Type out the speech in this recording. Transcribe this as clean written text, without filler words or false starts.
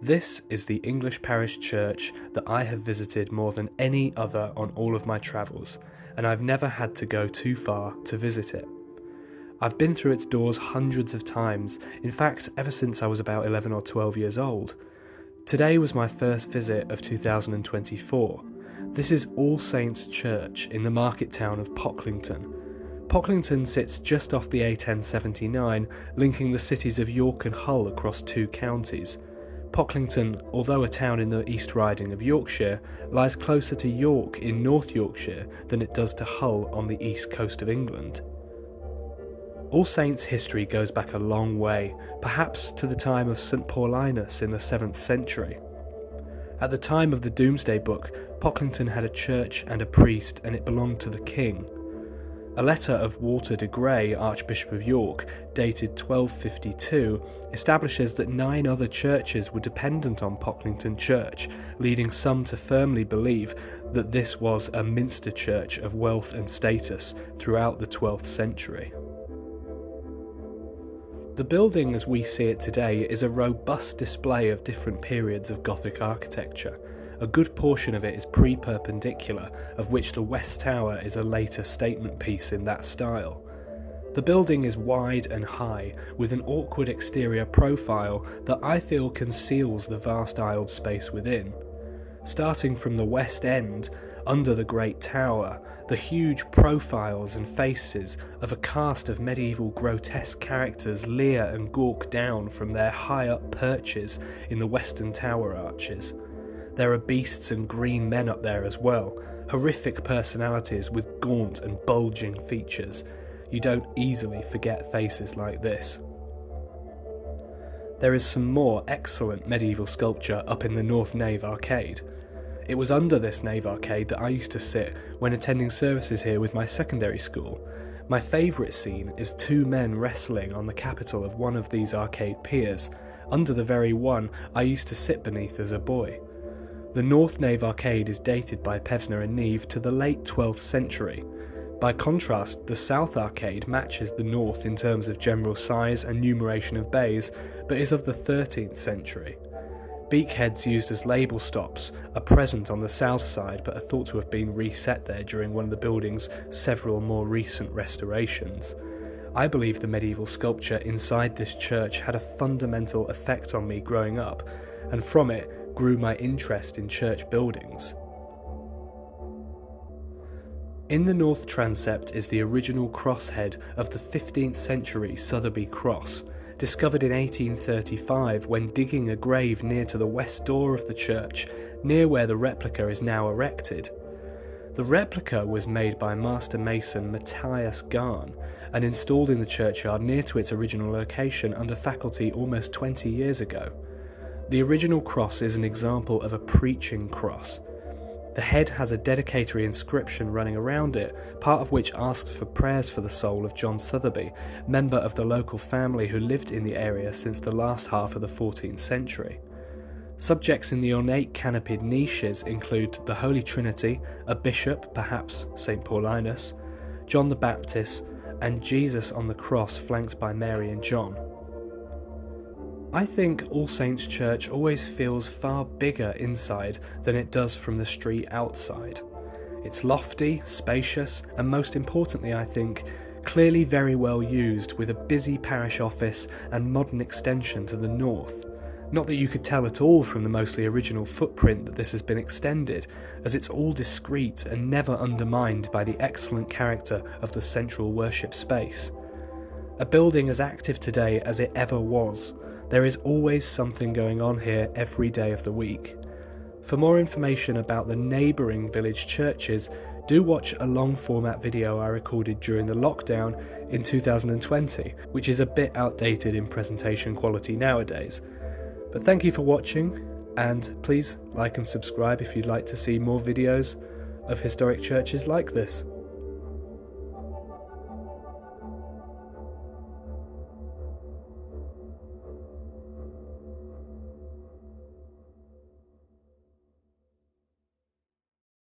This is the English parish church that I have visited more than any other on all of my travels, and I've never had to go too far to visit it. I've been through its doors hundreds of times, in fact ever since I was about 11 or 12 years old. Today was my first visit of 2024. This is All Saints Church in the market town of Pocklington. Pocklington sits just off the A1079, linking the cities of York and Hull across two counties. Pocklington, although a town in the East Riding of Yorkshire, lies closer to York in North Yorkshire than it does to Hull on the east coast of England. All Saints' history goes back a long way, perhaps to the time of St Paulinus in the 7th century. At the time of the Domesday Book, Pocklington had a church and a priest, and it belonged to the king. A letter of Walter de Grey, Archbishop of York, dated 1252, establishes that 9 other churches were dependent on Pocklington Church, leading some to firmly believe that this was a minster church of wealth and status throughout the 12th century. The building as we see it today is a robust display of different periods of Gothic architecture. A good portion of it is pre-perpendicular, of which the West Tower is a later statement piece in that style. The building is wide and high, with an awkward exterior profile that I feel conceals the vast aisled space within. Starting from the west end, under the Great Tower, the huge profiles and faces of a cast of medieval grotesque characters leer and gawk down from their high-up perches in the western tower arches. There are beasts and green men up there as well, horrific personalities with gaunt and bulging features. You don't easily forget faces like this. There is some more excellent medieval sculpture up in the North Nave arcade. It was under this nave arcade that I used to sit when attending services here with my secondary school. My favourite scene is 2 men wrestling on the capital of one of these arcade piers, under the very one I used to sit beneath as a boy. The North Nave arcade is dated by Pevsner and Neve to the late 12th century. By contrast, the South arcade matches the North in terms of general size and numeration of bays, but is of the 13th century. Beakheads used as label stops are present on the south side but are thought to have been reset there during one of the building's several more recent restorations. I believe the medieval sculpture inside this church had a fundamental effect on me growing up, and from it grew my interest in church buildings. In the north transept is the original crosshead of the 15th century Sotheby cross, discovered in 1835 when digging a grave near to the west door of the church, near where the replica is now erected. The replica was made by master mason Matthias Garn and installed in the churchyard near to its original location under faculty almost 20 years ago. The original cross is an example of a preaching cross. The head has a dedicatory inscription running around it, part of which asks for prayers for the soul of John Sotheby, member of the local family who lived in the area since the last half of the 14th century. Subjects in the ornate canopied niches include the Holy Trinity, a bishop, perhaps St Paulinus, John the Baptist, and Jesus on the cross flanked by Mary and John. I think All Saints Church always feels far bigger inside than it does from the street outside. It's lofty, spacious, and most importantly I think, clearly very well used with a busy parish office and modern extension to the north. Not that you could tell at all from the mostly original footprint that this has been extended, as it's all discreet and never undermined by the excellent character of the central worship space. A building as active today as it ever was. There is always something going on here every day of the week. For more information about the neighbouring village churches, do watch a long format video I recorded during the lockdown in 2020, which is a bit outdated in presentation quality nowadays. But thank you for watching, and please like and subscribe if you'd like to see more videos of historic churches like this.